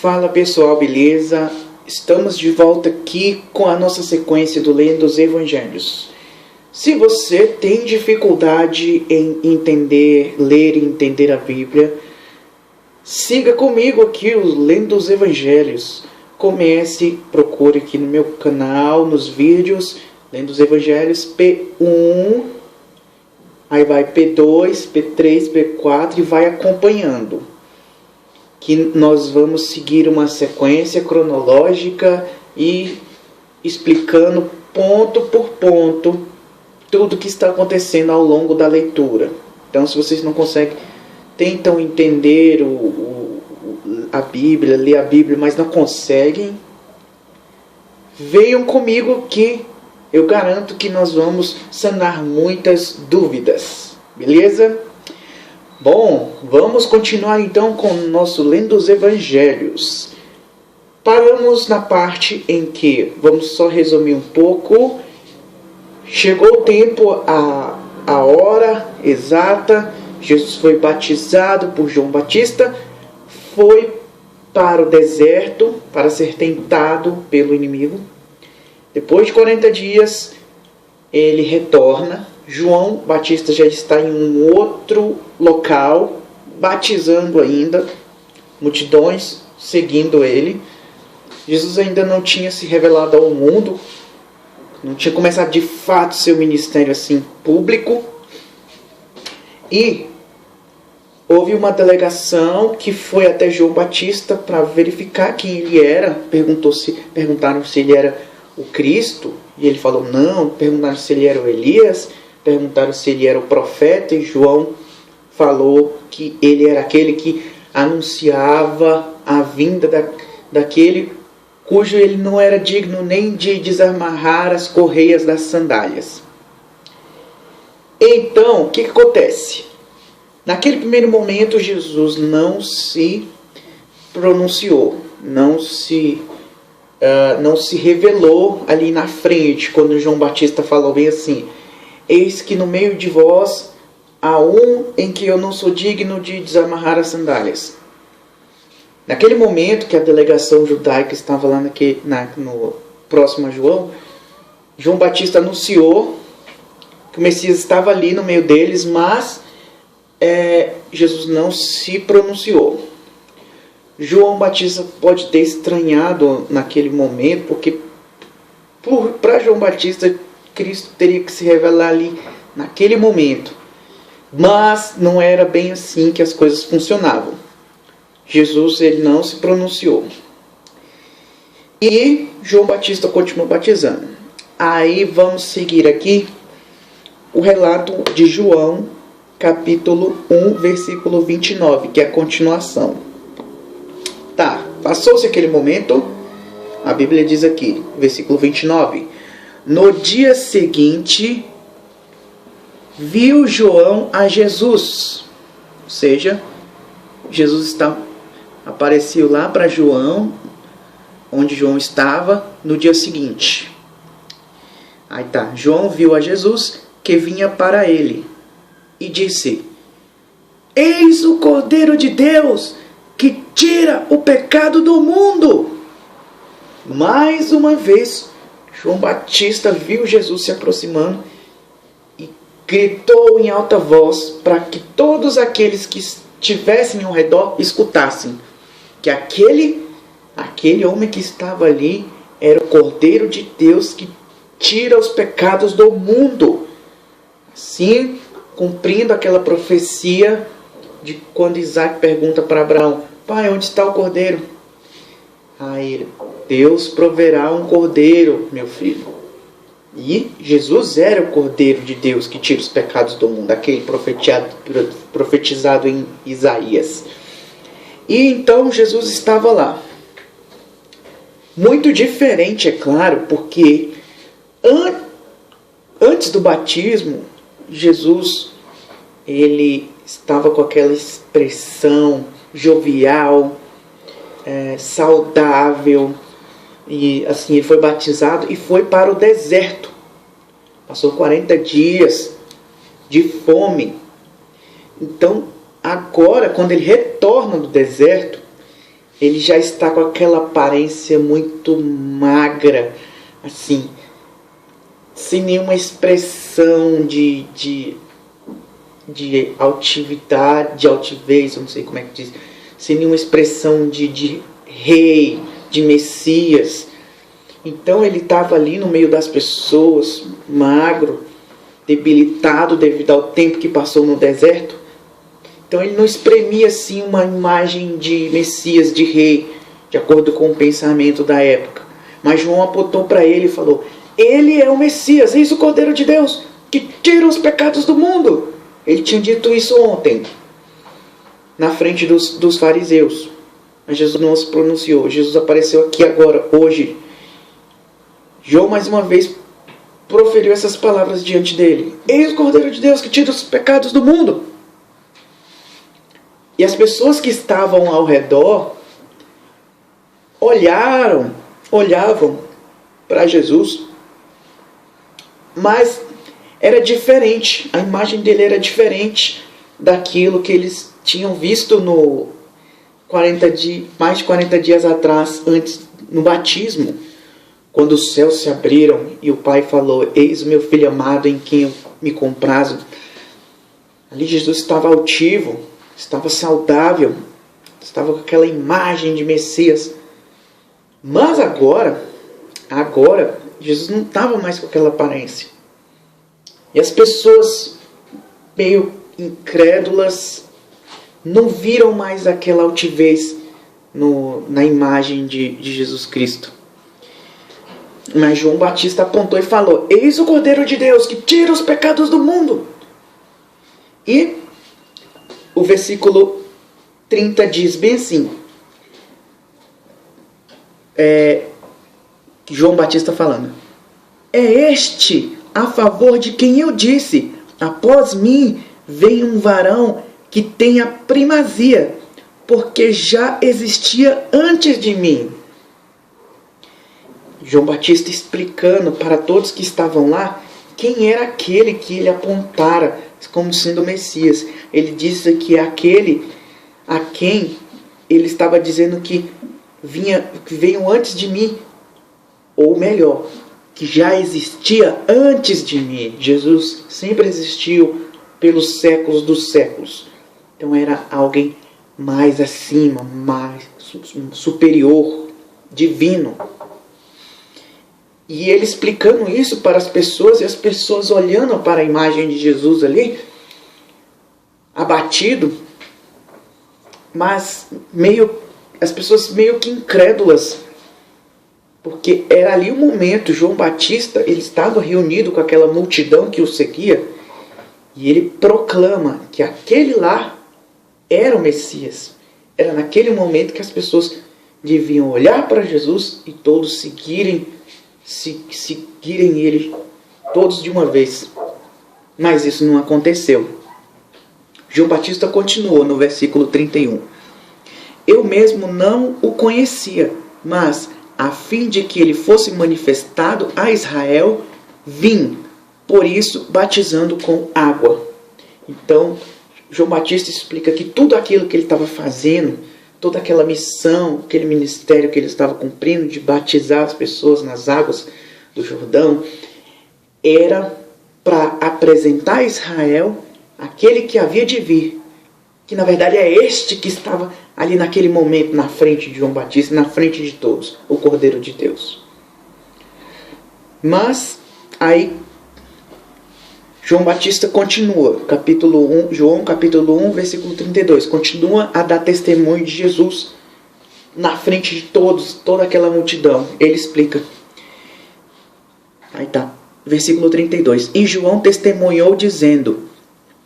Fala pessoal, beleza? Estamos de volta aqui com a nossa sequência do Lendo os Evangelhos. Se você tem dificuldade em ler e entender a Bíblia, siga comigo aqui o Lendo os Evangelhos. Procure aqui no meu canal, nos vídeos, Lendo os Evangelhos P1, aí vai P2, P3, P4 e vai acompanhando. Que nós vamos seguir uma sequência cronológica e explicando ponto por ponto tudo o que está acontecendo ao longo da leitura. Então, se vocês não conseguem, tentam entender a Bíblia, ler a Bíblia, mas não conseguem, venham comigo que eu garanto que nós vamos sanar muitas dúvidas, beleza? Bom, vamos continuar então com o nosso Lendo os Evangelhos. Paramos na parte em que, vamos só resumir um pouco, chegou o tempo, a hora exata, Jesus foi batizado por João Batista, foi para o deserto para ser tentado pelo inimigo. Depois de 40 dias, ele retorna. João Batista já está em um outro local, batizando ainda, multidões seguindo ele. Jesus ainda não tinha se revelado ao mundo, não tinha começado de fato seu ministério assim público. E houve uma delegação que foi até João Batista para verificar quem ele era. Perguntaram se ele era o Cristo, e ele falou não. Perguntaram se ele era o Elias, perguntaram se ele era o profeta, e João falou que ele era aquele que anunciava a vinda daquele cujo ele não era digno nem de desamarrar as correias das sandálias. Então, o que acontece? Naquele primeiro momento, Jesus não se pronunciou, não se revelou ali na frente, quando João Batista falou bem assim: eis que no meio de vós há um em que eu não sou digno de desamarrar as sandálias. Naquele momento que a delegação judaica estava lá no próximo a João, João Batista anunciou que o Messias estava ali no meio deles, mas Jesus não se pronunciou. João Batista pode ter estranhado naquele momento, porque para João Batista, Cristo teria que se revelar ali naquele momento. Mas não era bem assim que as coisas funcionavam. Jesus ele não se pronunciou. E João Batista continuou batizando. Aí vamos seguir aqui o relato de João, capítulo 1, versículo 29, que é a continuação. Tá, passou-se aquele momento, a Bíblia diz aqui, versículo 29. No dia seguinte, viu João a Jesus. Ou seja, Jesus apareceu lá para João, onde João estava, no dia seguinte. Aí tá, João viu a Jesus que vinha para ele e disse: eis o Cordeiro de Deus que tira o pecado do mundo. Mais uma vez, João Batista viu Jesus se aproximando e gritou em alta voz para que todos aqueles que estivessem ao redor escutassem que aquele homem que estava ali era o Cordeiro de Deus que tira os pecados do mundo. Assim, cumprindo aquela profecia de quando Isaac pergunta para Abraão: pai, onde está o cordeiro? Aí ele: Deus proverá um cordeiro, meu filho. E Jesus era o Cordeiro de Deus que tira os pecados do mundo, aquele profetizado em Isaías. E então Jesus estava lá. Muito diferente, é claro, porque antes do batismo, Jesus ele estava com aquela expressão jovial, saudável, e assim ele foi batizado e foi para o deserto. Passou 40 dias de fome. Então, agora, quando ele retorna do deserto, ele já está com aquela aparência muito magra, assim, sem nenhuma expressão de altividade, de altivez, eu não sei como é que diz, sem nenhuma expressão de rei, de Messias. Então ele estava ali no meio das pessoas, magro, debilitado devido ao tempo que passou no deserto. Então ele não exprimia assim uma imagem de Messias, de rei, de acordo com o pensamento da época. Mas João apontou para ele e falou: ele é o Messias, eis o Cordeiro de Deus, que tira os pecados do mundo. Ele tinha dito isso ontem, na frente dos fariseus. Mas Jesus não se pronunciou. Jesus apareceu aqui agora, hoje. João mais uma vez proferiu essas palavras diante dele: eis o Cordeiro de Deus que tira os pecados do mundo. E as pessoas que estavam ao redor olhavam para Jesus, mas era diferente, a imagem dele era diferente daquilo que eles tinham visto mais de 40 dias atrás, antes, no batismo, quando os céus se abriram e o Pai falou: eis o meu Filho amado em quem eu me comprazo. Ali Jesus estava altivo, estava saudável, estava com aquela imagem de Messias. Mas agora, Jesus não estava mais com aquela aparência. E as pessoas, meio incrédulas, não viram mais aquela altivez na imagem de Jesus Cristo. Mas João Batista apontou e falou: eis o Cordeiro de Deus que tira os pecados do mundo. E o versículo 30 diz bem assim, João Batista falando: é este a favor de quem eu disse: após mim vem um varão que tem a primazia, porque já existia antes de mim. João Batista explicando para todos que estavam lá quem era aquele que ele apontara como sendo o Messias. Ele disse que aquele a quem ele estava dizendo que veio antes de mim, ou melhor, que já existia antes de mim. Jesus sempre existiu pelos séculos dos séculos. Então era alguém mais acima, mais superior, divino. E ele explicando isso para as pessoas, e as pessoas olhando para a imagem de Jesus ali, abatido, mas as pessoas meio que incrédulas, porque era ali o momento. João Batista, ele estava reunido com aquela multidão que o seguia, e ele proclama que aquele lá era o Messias. Era naquele momento que as pessoas deviam olhar para Jesus e todos seguirem ele, todos de uma vez. Mas isso não aconteceu. João Batista continuou no versículo 31. Eu mesmo não o conhecia, mas a fim de que ele fosse manifestado a Israel, vim, por isso, batizando com água. Então, João Batista explica que tudo aquilo que ele estava fazendo, toda aquela missão, aquele ministério que ele estava cumprindo de batizar as pessoas nas águas do Jordão, era para apresentar a Israel aquele que havia de vir, que na verdade é este que estava ali naquele momento na frente de João Batista, na frente de todos, o Cordeiro de Deus. Mas aí João Batista continua, João capítulo 1, versículo 32, continua a dar testemunho de Jesus na frente de todos, toda aquela multidão. Ele explica, aí tá, versículo 32, e João testemunhou dizendo: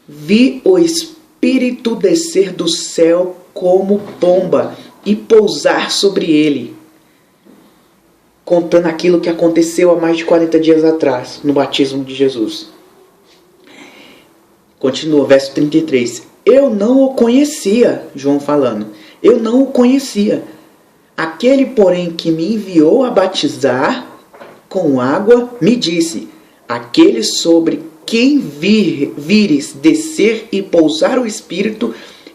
vi o Espírito descer do céu como pomba e pousar sobre ele, contando aquilo que aconteceu há mais de 40 dias atrás, no batismo de Jesus. Continua, verso 33. Eu não o conhecia, João falando. Eu não o conhecia. Aquele, porém, que me enviou a batizar com água, me disse: aquele sobre quem vires descer e pousar o Espírito,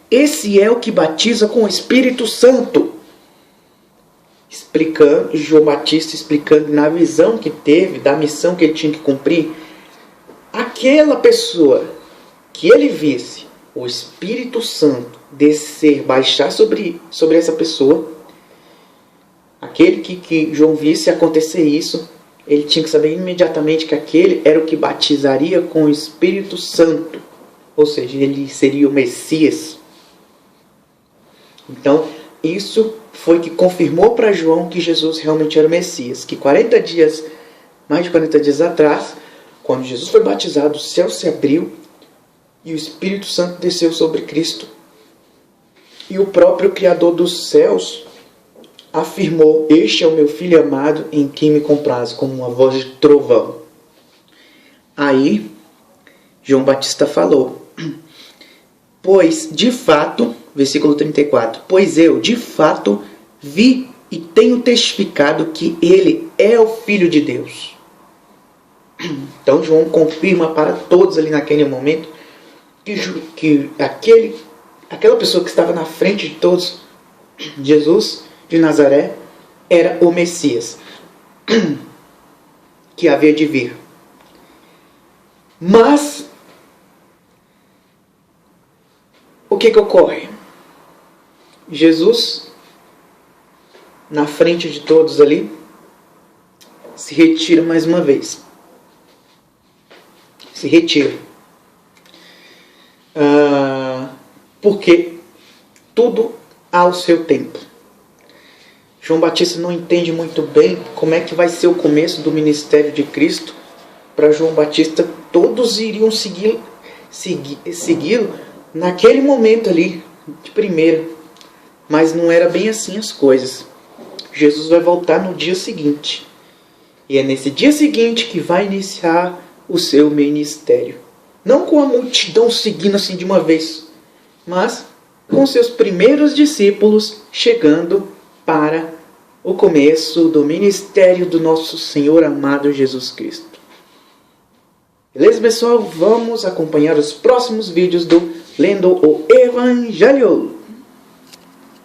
esse é o que batiza com o Espírito Santo. explicando, João Batista explicando na visão que teve, da missão que ele tinha que cumprir, aquela pessoa que ele visse o Espírito Santo descer, baixar sobre essa pessoa, aquele que João visse acontecer isso, ele tinha que saber imediatamente que aquele era o que batizaria com o Espírito Santo, ou seja, ele seria o Messias. Então, isso foi que confirmou para João que Jesus realmente era o Messias. Que mais de 40 dias atrás, quando Jesus foi batizado, o céu se abriu e o Espírito Santo desceu sobre Cristo. E o próprio Criador dos céus afirmou: este é o meu Filho amado em quem me comprazo, como uma voz de trovão. Aí, João Batista falou: pois, de fato, versículo 34, pois eu, de fato, vi e tenho testificado que ele é o Filho de Deus. Então, João confirma para todos ali naquele momento que aquela pessoa que estava na frente de todos, Jesus de Nazaré, era o Messias que havia de vir. Mas o que ocorre? Jesus, na frente de todos ali, se retira mais uma vez. Se retira. Porque tudo ao seu tempo. João Batista não entende muito bem como é que vai ser o começo do ministério de Cristo. Para João Batista, todos iriam segui-lo naquele momento ali, de primeira. Mas não era bem assim as coisas. Jesus vai voltar no dia seguinte. E é nesse dia seguinte que vai iniciar o seu ministério. Não com a multidão seguindo assim de uma vez, mas com seus primeiros discípulos chegando para o começo do ministério do nosso Senhor amado Jesus Cristo. Beleza, pessoal? Vamos acompanhar os próximos vídeos do Lendo o Evangelho.